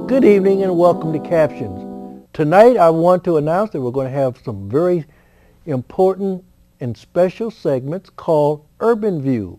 Good evening and welcome to Captions. Tonight I want to announce that we're going to have some very important and special segments called Urban View,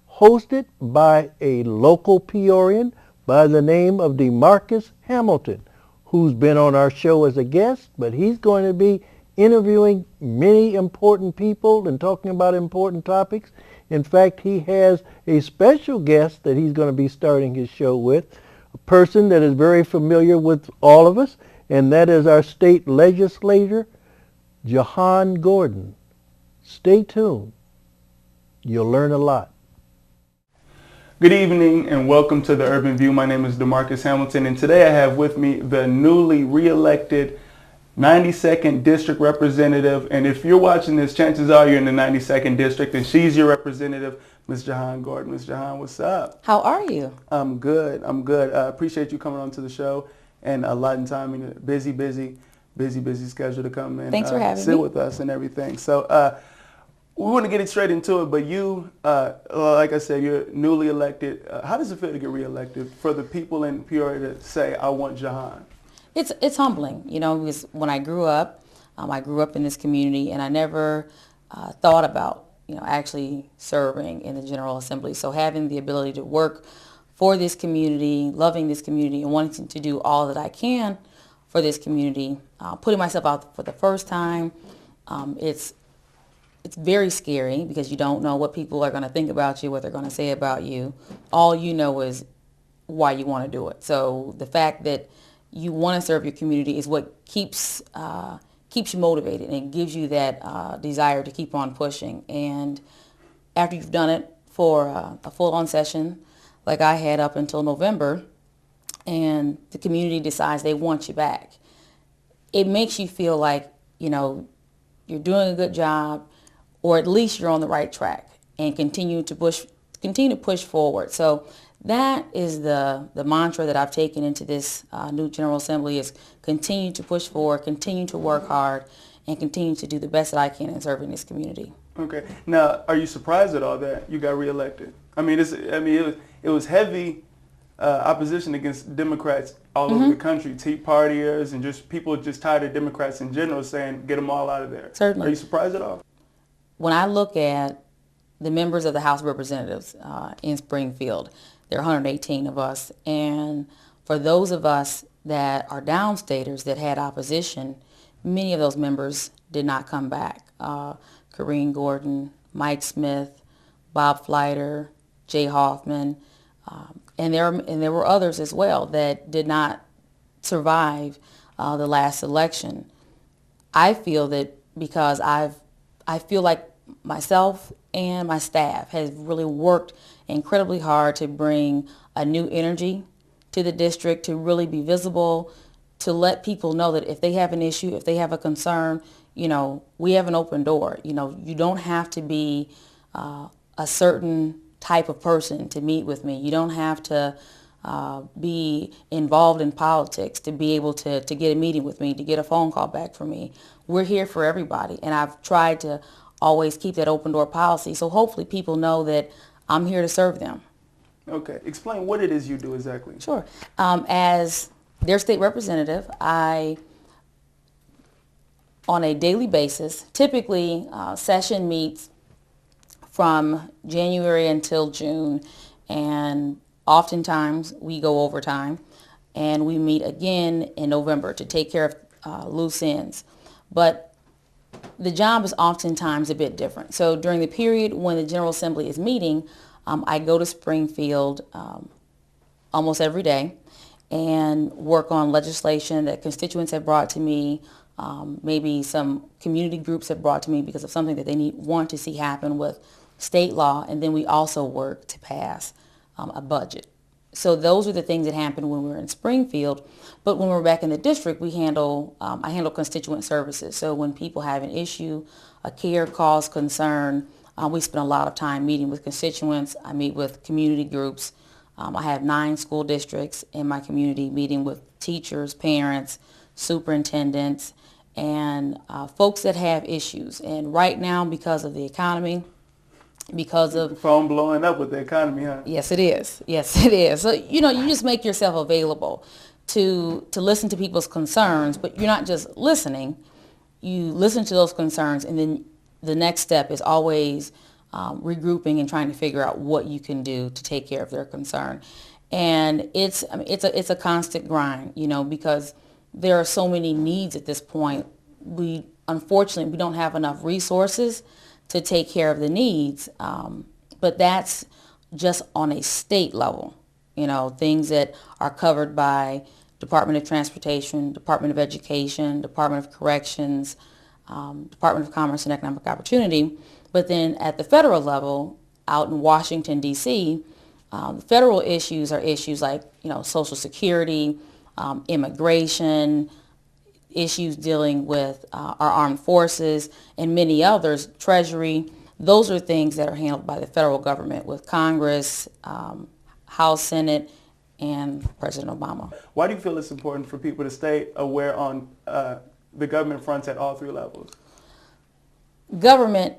hosted by a local Peorian by the name of DeMarcus Hamilton, who's been on our show as a guest, but he's going to be interviewing many important people and talking about important topics. In fact, he has a special guest that he's going to be starting his show with, a person that is very familiar with all of us, and that is our state legislator, Jehan Gordon. Stay tuned. You'll learn a lot. Good evening and welcome to the Urban View. My name is DeMarcus Hamilton, and today I have with me the newly re-elected 92nd District representative. And if you're watching this, chances are you're in the 92nd District and she's your representative, Ms. Jehan Gordon. Ms. Jehan, what's up? How are you? I'm good. I appreciate you coming on to the show and allotting time in a busy schedule to come and Thanks for having me. sit with us and everything. So we want to get it straight into it, but you, like I said, you're newly elected. How does it feel to get reelected for the people in Peoria to say, I want Jehan? It's humbling, because when I grew up in this community, and I never thought about, actually serving in the General Assembly. So having the ability to work for this community, loving this community, and wanting to do all that I can for this community, putting myself out for the first time, it's very scary because you don't know what people are going to think about you, what they're going to say about you. All you know is why you want to do it. So the fact that you want to serve your community is what keeps you motivated and gives you that desire to keep on pushing. And after you've done it for a full-on session, like I had up until November, and the community decides they want you back, it makes you feel like, you're doing a good job, or at least you're on the right track, and continue to push forward. So that is the mantra that I've taken into this new General Assembly, is continue to push forward, continue to work hard, and continue to do the best that I can in serving this community. Okay. Now, are you surprised at all that you got reelected? It was heavy opposition against Democrats all over the country, Tea Partiers, and just people just tired of Democrats in general saying, get them all out of there. Certainly. Are you surprised at all? When I look at the members of the House of Representatives in Springfield, there are 118 of us, and for those of us that are downstaters that had opposition, many of those members did not come back. Jehan Gordon, Mike Smith, Bob Fleiter, Jay Hoffman, and there were others as well that did not survive the last election. I feel that because I feel like myself and my staff has really worked incredibly hard to bring a new energy to the district, to really be visible, to let people know that if they have an issue, if they have a concern, we have an open door. You don't have to be a certain type of person to meet with me. You don't have to be involved in politics to be able to get a meeting with me, to get a phone call back from me. We're here for everybody, and I've tried to always keep that open door policy, so hopefully people know that I'm here to serve them. Okay. Explain what it is you do exactly. Sure. As their state representative, I, on a daily basis, typically session meets from January until June, and oftentimes we go overtime, and we meet again in November to take care of loose ends. But the job is oftentimes a bit different. So during the period when the General Assembly is meeting, I go to Springfield almost every day and work on legislation that constituents have brought to me, maybe some community groups have brought to me because of something that they want to see happen with state law, and then we also work to pass a budget. So those are the things that happen when we're in Springfield. But when we're back in the district, I handle constituent services. So when people have an issue, a care, cause, concern, we spend a lot of time meeting with constituents. I meet with community groups. I have 9 school districts in my community, meeting with teachers, parents, superintendents, and folks that have issues. And right now, because of the economy, because of phone blowing up with the economy, huh? Yes, it is. Yes, it is. So, you just make yourself available to listen to people's concerns, but you're not just listening. You listen to those concerns, and then the next step is always regrouping and trying to figure out what you can do to take care of their concern. And it's a constant grind, because there are so many needs at this point. Unfortunately, we don't have enough resources to take care of the needs, but that's just on a state level. Things that are covered by Department of Transportation, Department of Education, Department of Corrections, Department of Commerce and Economic Opportunity. But then at the federal level, out in Washington, D.C., the federal issues are issues like, Social Security, immigration, issues dealing with our armed forces, and many others, Treasury. Those are things that are handled by the federal government with Congress, House, Senate, and President Obama. Why do you feel it's important for people to stay aware on the government fronts at all three levels? Government,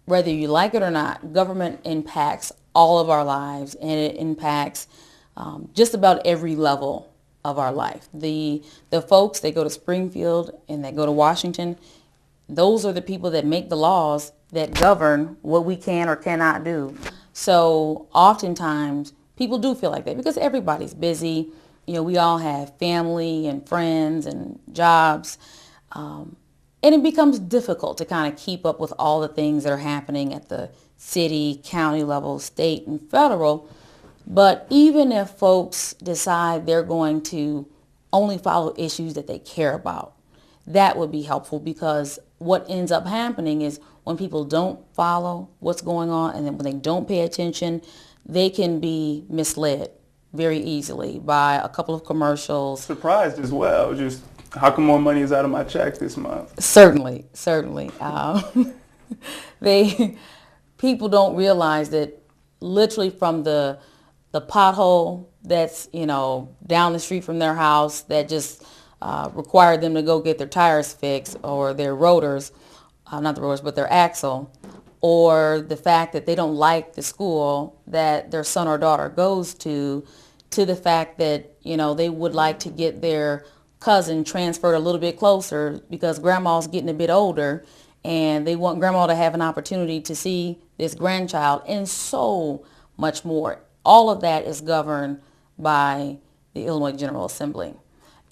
whether you like it or not, government impacts all of our lives, and it impacts just about every level of our life. The folks that go to Springfield and that go to Washington, those are the people that make the laws that govern what we can or cannot do. So oftentimes people do feel like that because everybody's busy. We all have family and friends and jobs. And it becomes difficult to kind of keep up with all the things that are happening at the city, county level, state, and federal. But even if folks decide they're going to only follow issues that they care about, that would be helpful, because what ends up happening is when people don't follow what's going on, and then when they don't pay attention, they can be misled very easily by a couple of commercials. Surprised as well, just how come more money is out of my check this month? Certainly. People don't realize that literally from the pothole that's, down the street from their house that just required them to go get their tires fixed, or their rotors, not the rotors, but their axle, or the fact that they don't like the school that their son or daughter goes to the fact that, they would like to get their cousin transferred a little bit closer because grandma's getting a bit older, and they want grandma to have an opportunity to see this grandchild, and so much more. All of that is governed by the Illinois General Assembly.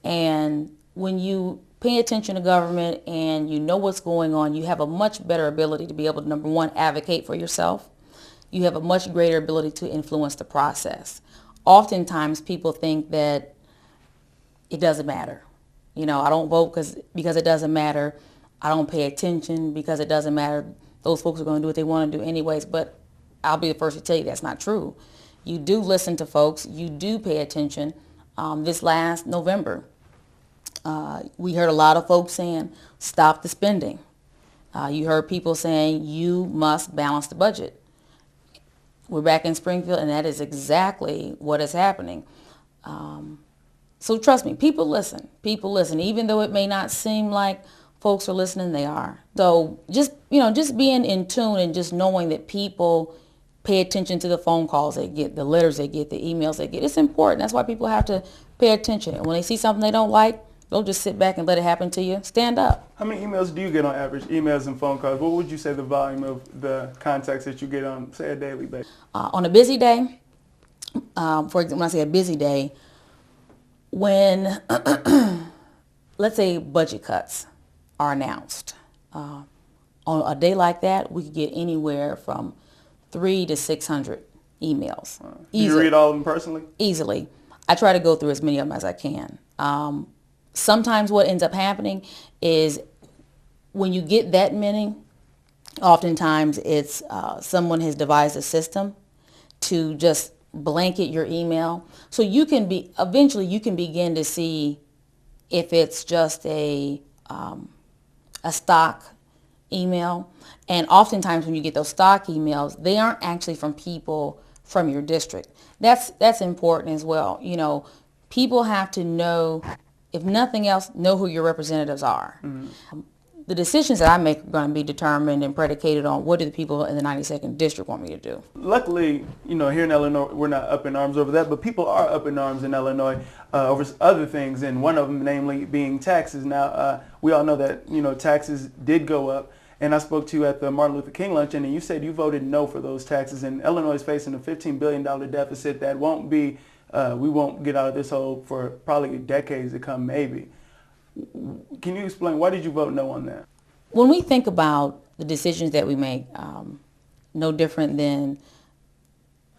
And when you pay attention to government and you know what's going on, you have a much better ability to be able to, number one, advocate for yourself. You have a much greater ability to influence the process. Oftentimes people think that it doesn't matter. I don't vote because it doesn't matter. I don't pay attention because it doesn't matter. Those folks are going to do what they want to do anyways. But I'll be the first to tell you that's not true. You do listen to folks. You do pay attention. This last November, we heard a lot of folks saying, stop the spending. You heard people saying, you must balance the budget. We're back in Springfield, and that is exactly what is happening. So trust me, people listen. Even though it may not seem like folks are listening, they are. So just being in tune and just knowing that people pay attention to the phone calls they get, the letters they get, the emails they get. It's important. That's why people have to pay attention. And when they see something they don't like, don't just sit back and let it happen to you. Stand up. How many emails do you get on average, emails and phone calls? What would you say the volume of the contacts that you get on, say, a daily basis? On a busy day, for example, when I say a busy day, when, let's say, budget cuts are announced, on a day like that, we could get anywhere from 300 to 600 emails. Do you read all of them personally? Easily. I try to go through as many of them as I can. Sometimes what ends up happening is when you get that many, oftentimes it's someone has devised a system to just blanket your email. So eventually you can begin to see if it's just a stock email. And oftentimes when you get those stock emails, they aren't actually from people from your district. That's important as well. People have to know, if nothing else, know who your representatives are. Mm-hmm. the decisions that I make are going to be determined and predicated on what do the people in the 92nd District want me to do. Luckily, here in Illinois, we're not up in arms over that, but people are up in arms in Illinois over other things, and one of them, namely, being taxes. Now, we all know that, taxes did go up, and I spoke to you at the Martin Luther King luncheon, and you said you voted no for those taxes, and Illinois is facing a $15 billion deficit that won't be, we won't get out of this hole for probably decades to come, maybe. Can you explain, why did you vote no on that? When we think about the decisions that we make, no different than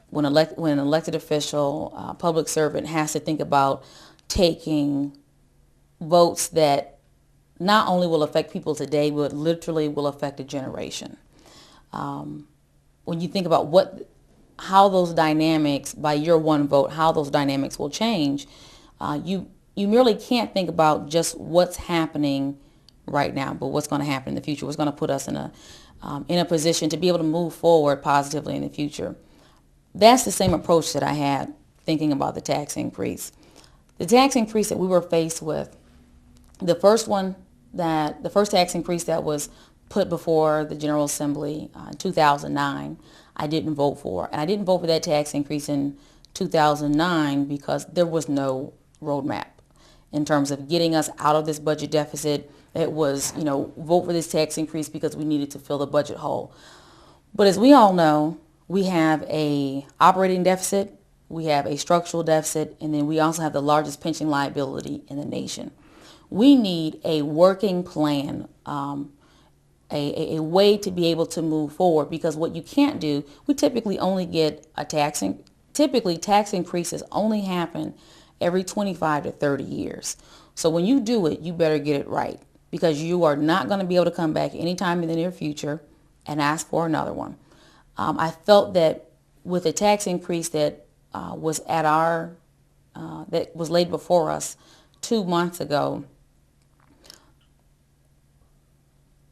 when an elected official, public servant has to think about taking votes that not only will affect people today, but literally will affect a generation. When you think about how those dynamics, by your one vote, how those dynamics will change, you merely can't think about just what's happening right now, but what's going to happen in the future, what's going to put us in a position to be able to move forward positively in the future. That's the same approach that I had thinking about the tax increase. The tax increase that we were faced with, the first tax increase that was put before the General Assembly in 2009, I didn't vote for. And I didn't vote for that tax increase in 2009 because there was no roadmap in terms of getting us out of this budget deficit. It was, vote for this tax increase because we needed to fill the budget hole. But as we all know, we have a operating deficit, we have a structural deficit, and then we also have the largest pension liability in the nation. We need a working plan, a way to be able to move forward, because what you can't do, we typically only get typically tax increases only happen every 25 to 30 years. So when you do it, you better get it right, because you are not going to be able to come back anytime in the near future and ask for another one. I felt that with the tax increase that was that was laid before us 2 months ago,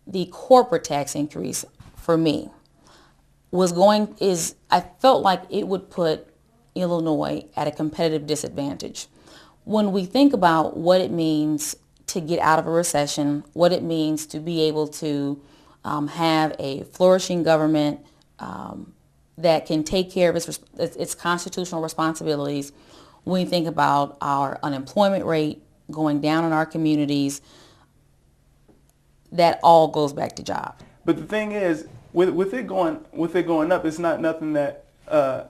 the corporate tax increase for me I felt like it would put Illinois at a competitive disadvantage. When we think about what it means to get out of a recession, what it means to be able to have a flourishing government that can take care of its constitutional responsibilities, when we think about our unemployment rate going down in our communities, that all goes back to jobs. But the thing is, with it going up, it's not nothing that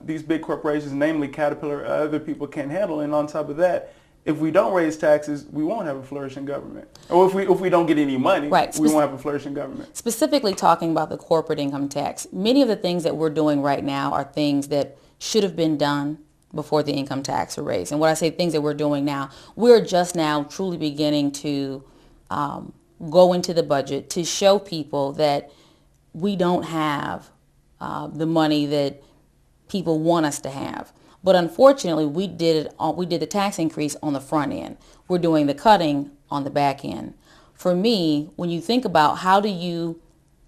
these big corporations, namely Caterpillar, other people can't handle. And on top of that, if we don't raise taxes, we won't have a flourishing government. Or if we don't get any money, right, we won't have a flourishing government. Specifically talking about the corporate income tax, many of the things that we're doing right now are things that should have been done before the income tax were raised. And when I say things that we're doing now, we're just now truly beginning to go into the budget to show people that we don't have the money that people want us to have. But unfortunately, we did the tax increase on the front end. We're doing the cutting on the back end. For me, when you think about how do you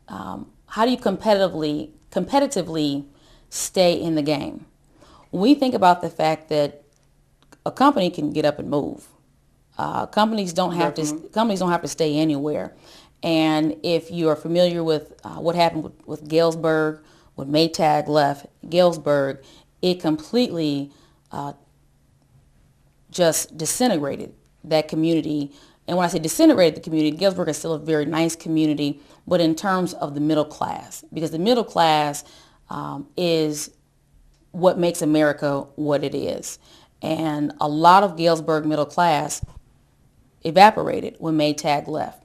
competitively stay in the game, when we think about the fact that a company can get up and move, companies don't have to stay anywhere. And if you are familiar with what happened with Galesburg, when Maytag left Galesburg, it completely just disintegrated that community. And when I say disintegrated the community, Galesburg is still a very nice community, but in terms of the middle class, because the middle class is what makes America what it is. And a lot of Galesburg middle class evaporated when Maytag left.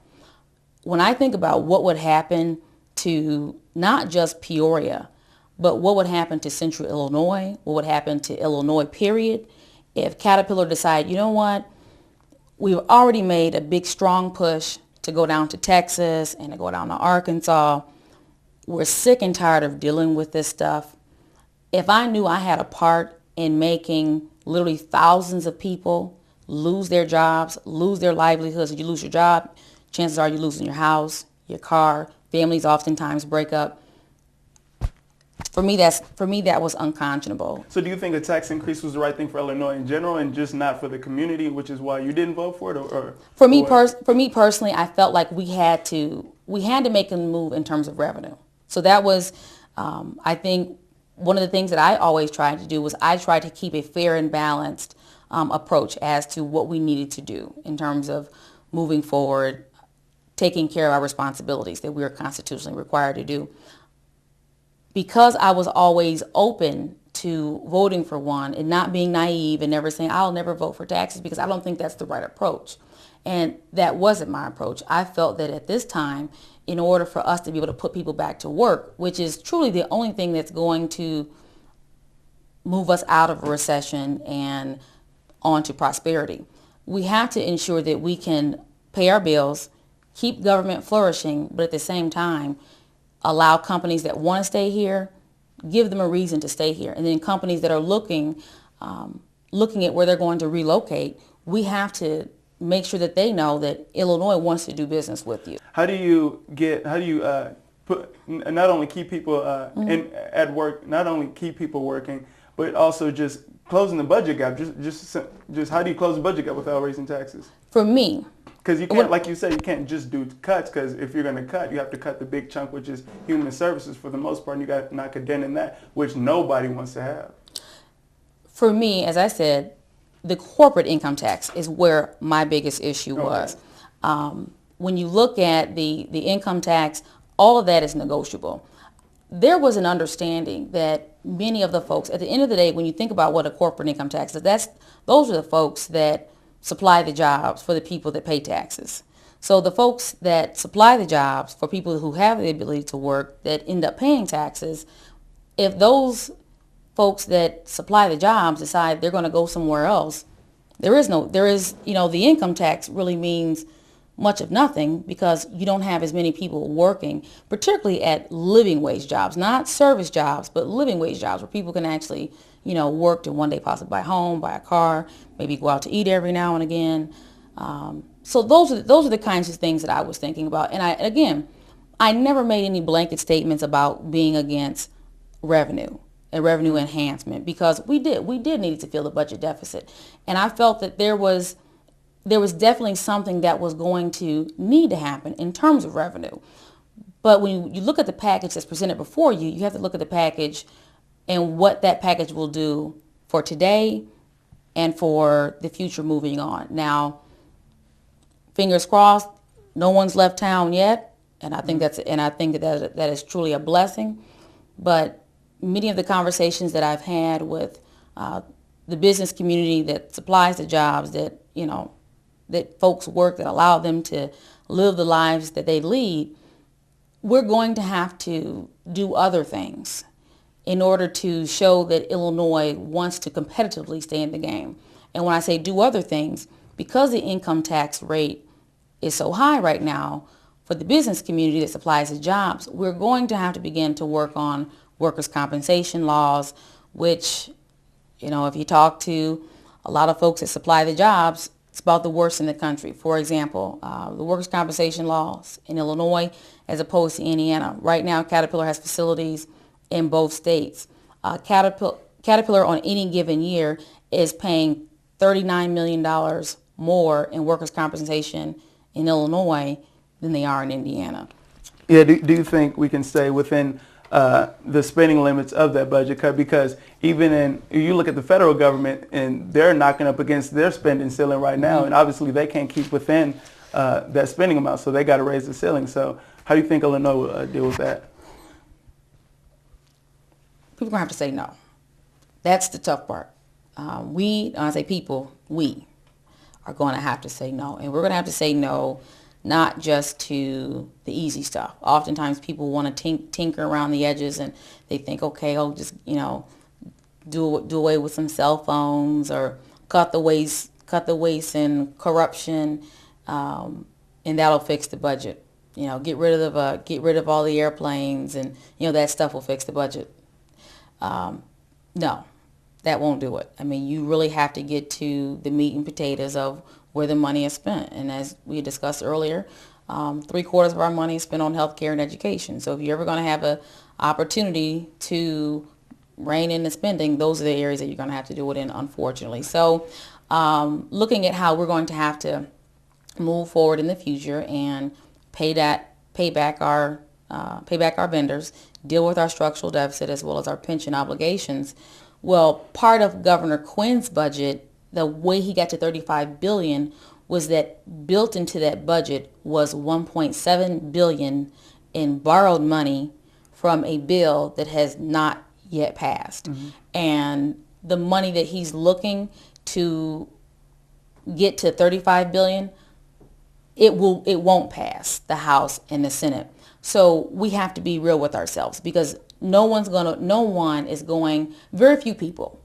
When I think about what would happen to not just Peoria, but what would happen to Central Illinois, what would happen to Illinois, period, if Caterpillar decided, you know what, we've already made a big, strong push to go down to Texas and to go down to Arkansas. We're sick and tired of dealing with this stuff. If I knew I had a part in making literally thousands of people lose their jobs, lose their livelihoods, if you lose your job, chances are you're losing your house, your car, families oftentimes break up. For me, that was unconscionable. So do you think a tax increase was the right thing for Illinois in general and just not for the community, which is why you didn't vote for it? Or for me personally, I felt like we had to make a move in terms of revenue. So that was, I think, one of the things that I always tried to do was I tried to keep a fair and balanced approach as to what we needed to do in terms of moving forward, taking care of our responsibilities that we are constitutionally required to do. Because I was always open to voting for one and not being naive and never saying I'll never vote for taxes, because I don't think that's the right approach. And that wasn't my approach. I felt that at this time, in order for us to be able to put people back to work, which is truly the only thing that's going to move us out of a recession and onto prosperity, we have to ensure that we can pay our bills, keep government flourishing, but at the same time, allow companies that want to stay here, give them a reason to stay here. And then companies that are looking at where they're going to relocate, we have to make sure that they know that Illinois wants to do business with you. How do you not only keep people at work, not only keep people working, but also just closing the budget gap? Just how do you close the budget gap without raising taxes? For me, because you can't, like you said, you can't just do cuts, because if you're going to cut, you have to cut the big chunk, which is human services for the most part, and you got to knock a dent in that, which nobody wants to have. For me, as I said, the corporate income tax is where my biggest issue was. When you look at the income tax, all of that is negotiable. There was an understanding that many of the folks, at the end of the day, when you think about what a corporate income tax is, those are the folks that supply the jobs for the people that pay taxes. So the folks that supply the jobs for people who have the ability to work that end up paying taxes, if those folks that supply the jobs decide they're going to go somewhere else, the income tax really means much of nothing, because you don't have as many people working, particularly at living wage jobs, not service jobs, but living wage jobs where people can actually, work to one day possibly buy a home, buy a car, maybe go out to eat every now and again. So those are the kinds of things that I was thinking about. And I never made any blanket statements about being against revenue and revenue enhancement, because we did need to fill the budget deficit. And I felt that there was definitely something that was going to need to happen in terms of revenue. But when you look at the package that's presented before you, you have to look at the package and what that package will do for today and for the future moving on. Now, fingers crossed, no one's left town yet, and I think that is truly a blessing. But many of the conversations that I've had with the business community that supplies the jobs that folks work, that allow them to live the lives that they lead, we're going to have to do other things in order to show that Illinois wants to competitively stay in the game. And when I say do other things, because the income tax rate is so high right now for the business community that supplies the jobs, we're going to have to begin to work on workers' compensation laws, which, if you talk to a lot of folks that supply the jobs, it's about the worst in the country. For example, the workers' compensation laws in Illinois as opposed to Indiana. Right now, Caterpillar has facilities in both states. Caterpillar on any given year is paying $39 million more in workers' compensation in Illinois than they are in Indiana. Yeah, do you think we can stay within the spending limits of that budget cut? Because even you look at the federal government, and they're knocking up against their spending ceiling right now, and obviously they can't keep within that spending amount, so they got to raise the ceiling. So how do you think Illinois will deal with that? People are going to have to say no. That's the tough part. We are going to have to say no, and we're going to have to say no, not just to the easy stuff. Oftentimes people want to tinker around the edges, and they think, okay, I'll just, do away with some cell phones or cut the waste in corruption, and that'll fix the budget. Get rid of all the airplanes, and that stuff will fix the budget. No, that won't do it. I mean, you really have to get to the meat and potatoes of where the money is spent. And as we discussed earlier, 3/4 of our money is spent on healthcare and education. So if you're ever going to have opportunity to rein in the spending, those are the areas that you're going to have to do it in, unfortunately. So looking at how we're going to have to move forward in the future and pay back our vendors, deal with our structural deficit as well as our pension obligations. Well, part of Governor Quinn's budget, the way he got to $35 billion, was that built into that budget was $1.7 billion in borrowed money from a bill that has not yet passed. And the money that he's looking to get to $35 billion, it won't pass the House and the Senate. So we have to be real with ourselves, because very few people,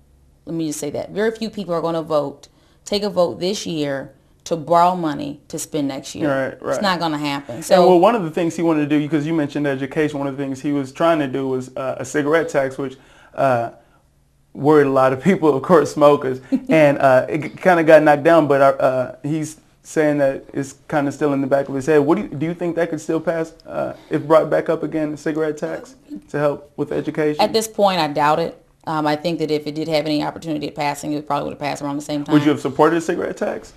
let me just say that, very few people are going to take a vote this year to borrow money to spend next year. Right. It's not going to happen. So, one of the things he wanted to do, because you mentioned education, one of the things he was trying to do was a cigarette tax, which worried a lot of people, of course, smokers, and it kind of got knocked down, but he's saying that it's kind of still in the back of his head. Do you think that could still pass if brought back up again, the cigarette tax, to help with education? At this point, I doubt it. I think that if it did have any opportunity of passing, it probably would have passed around the same time. Would you have supported a cigarette tax?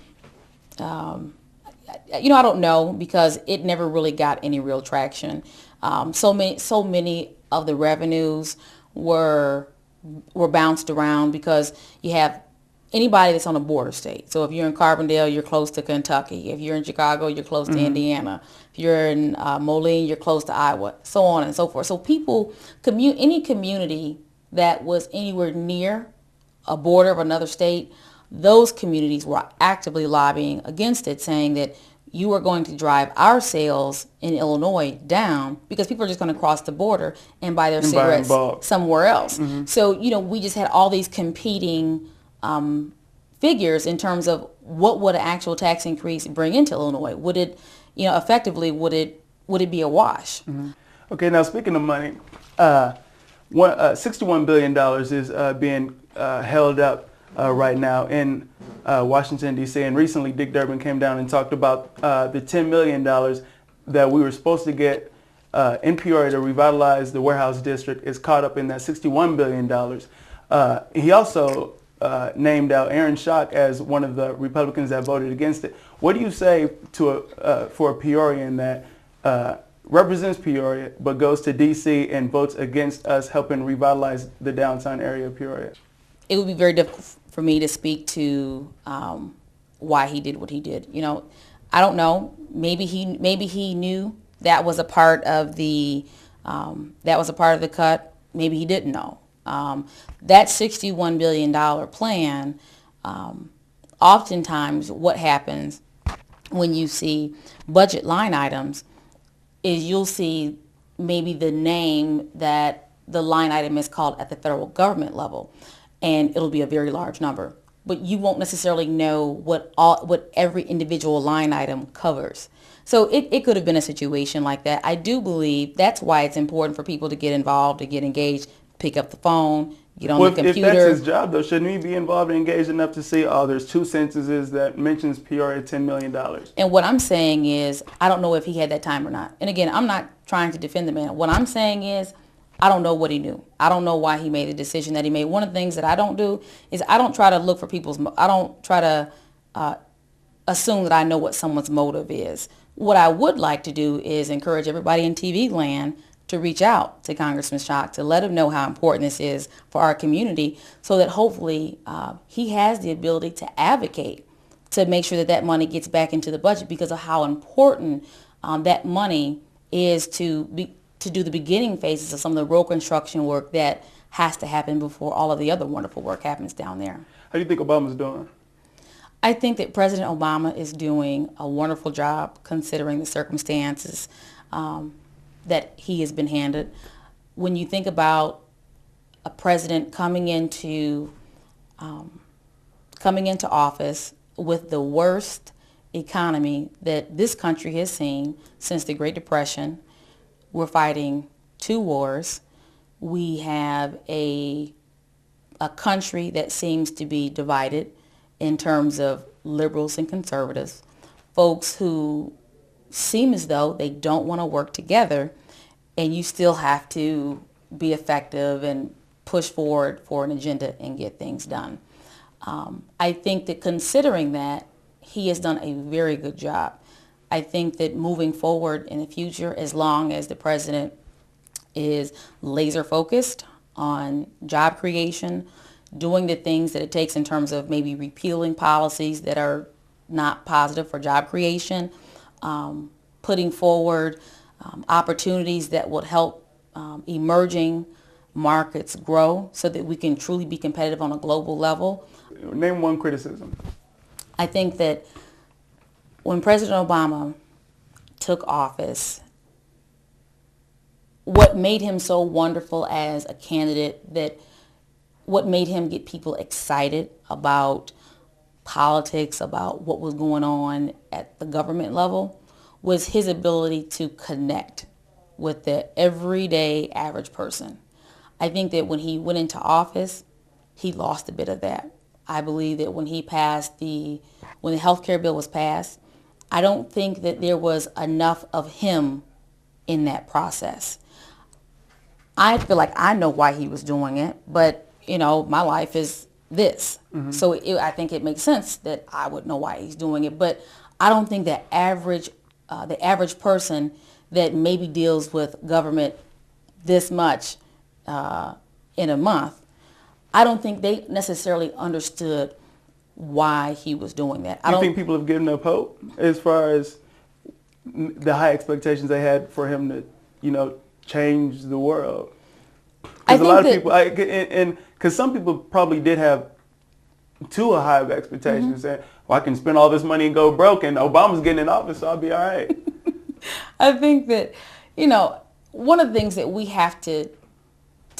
I don't know, because it never really got any real traction. So many of the revenues were bounced around, because you have anybody that's on a border state. So if you're in Carbondale, you're close to Kentucky. If you're in Chicago, you're close to Indiana. If you're in Moline, you're close to Iowa, so on and so forth. So people, any community that was anywhere near a border of another state, those communities were actively lobbying against it, saying that you are going to drive our sales in Illinois down, because people are just going to cross the border and buy their cigarettes somewhere else. So, we just had all these competing figures in terms of what would an actual tax increase bring into Illinois. Would it, effectively, would it be a wash? Okay, now speaking of money, $61 billion is being held up right now in Washington, D.C. And recently Dick Durbin came down and talked about the $10 million that we were supposed to get in Peoria to revitalize the warehouse district is caught up in that $61 billion. He also named out Aaron Schock as one of the Republicans that voted against it. What do you say to for a Peorian that represents Peoria but goes to D.C. and votes against us helping revitalize the downtown area of Peoria? It would be very difficult for me to speak to why he did what he did. I don't know. Maybe he knew that was a part of the cut. Maybe he didn't know. That $61 billion plan, oftentimes what happens when you see budget line items is you'll see maybe the name that the line item is called at the federal government level, and it'll be a very large number. But you won't necessarily know what every individual line item covers. So it could have been a situation like that. I do believe that's why it's important for people to get involved, to get engaged, pick up the phone, get on the computer. If that's his job, though, shouldn't he be involved and engaged enough to see, there's two censuses that mentions Peoria $10 million? And what I'm saying is, I don't know if he had that time or not. And again, I'm not trying to defend the man. What I'm saying is, I don't know what he knew. I don't know why he made the decision that he made. One of the things that I don't do is I don't try to look for I don't try to assume that I know what someone's motive is. What I would like to do is encourage everybody in TV land to reach out to Congressman Schock to let him know how important this is for our community, so that hopefully he has the ability to advocate to make sure that money gets back into the budget, because of how important that money is to do the beginning phases of some of the road construction work that has to happen before all of the other wonderful work happens down there. How do you think Obama's doing? I think that President Obama is doing a wonderful job considering the circumstances that he has been handed. When you think about a president coming into office with the worst economy that this country has seen since the Great Depression, we're fighting 2 wars. We have a country that seems to be divided in terms of liberals and conservatives, folks who seem as though they don't want to work together, and you still have to be effective and push forward for an agenda and get things done. I think that considering that, he has done a very good job. I think that moving forward in the future, as long as the president is laser focused on job creation, doing the things that it takes in terms of maybe repealing policies that are not positive for job creation, putting forward opportunities that would help emerging markets grow so that we can truly be competitive on a global level. Name one criticism. I think that when President Obama took office, what made him so wonderful as a candidate, that what made him get people excited about politics, about what was going on at the government level, was his ability to connect with the everyday average person. I think that when he went into office, he lost a bit of that. I believe that when the health care bill was passed, I don't think that there was enough of him in that process. I feel like I know why he was doing it, but my life is this. Mm-hmm. So I think it makes sense that I would know why he's doing it. But I don't think the average person that maybe deals with government this much in a month, I don't think they necessarily understood why he was doing that. I don't think people have given up hope as far as the high expectations they had for him to, change the world. Because a lot of people, because some people probably did have too high of expectations, mm-hmm. saying, "Well, I can spend all this money and go broke, and Obama's getting in office, so I'll be all right." I think that, one of the things that we have to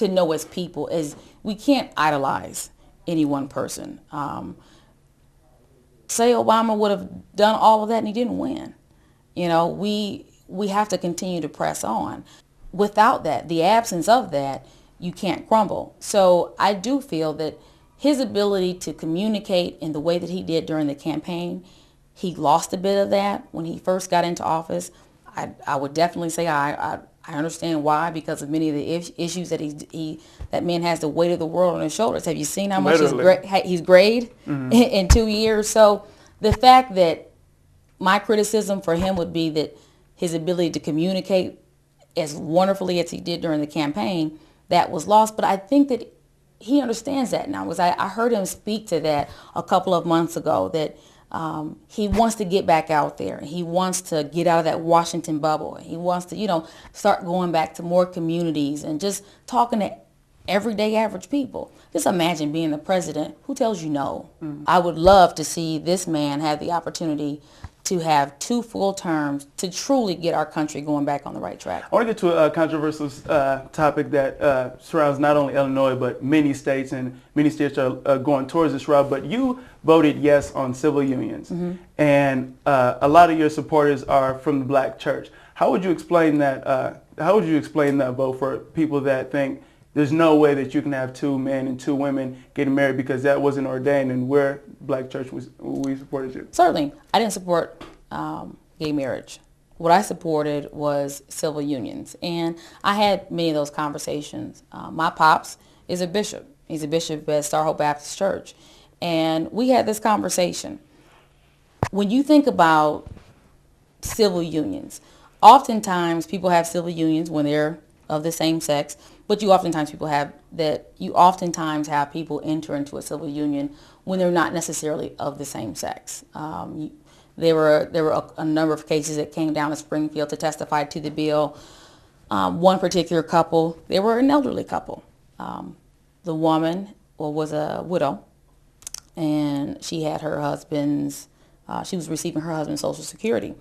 know as people is we can't idolize any one person. Say Obama would have done all of that and he didn't win. We have to continue to press on. Without that, the absence of that, you can't crumble. So I do feel that his ability to communicate in the way that he did during the campaign, he lost a bit of that when he first got into office. I would definitely say I understand why, because of many of the issues that that man has the weight of the world on his shoulders. Have you seen how much he's grayed mm-hmm. in 2 years? So the fact that my criticism for him would be that his ability to communicate as wonderfully as he did during the campaign, that was lost. But I think that he understands that now. I heard him speak to that a couple of months ago, that he wants to get back out there. He wants to get out of that Washington bubble. He wants to, start going back to more communities and just talking to everyday average people. Just imagine being the president. Who tells you no? Mm-hmm. I would love to see this man have the opportunity to have 2 full terms to truly get our country going back on the right track. I want to get to a controversial topic that surrounds not only Illinois, but many states, and many states are going towards this route. But you voted yes on civil unions, mm-hmm. and a lot of your supporters are from the Black church. How would you explain that? How would you explain that vote for people that think there's no way that you can have 2 men and 2 women getting married because that wasn't ordained, and we're Black church, we supported you? Certainly. I didn't support gay marriage. What I supported was civil unions. And I had many of those conversations. My pops is a bishop. He's a bishop at Star Hope Baptist Church. And we had this conversation. When you think about civil unions, oftentimes people have civil unions when they're of the same sex, but you oftentimes have people enter into a civil union when they're not necessarily of the same sex. There were a number of cases that came down to Springfield to testify to the bill. One particular couple, they were an elderly couple. The woman was a widow, and she had her husband's, she was receiving her husband's Social Security.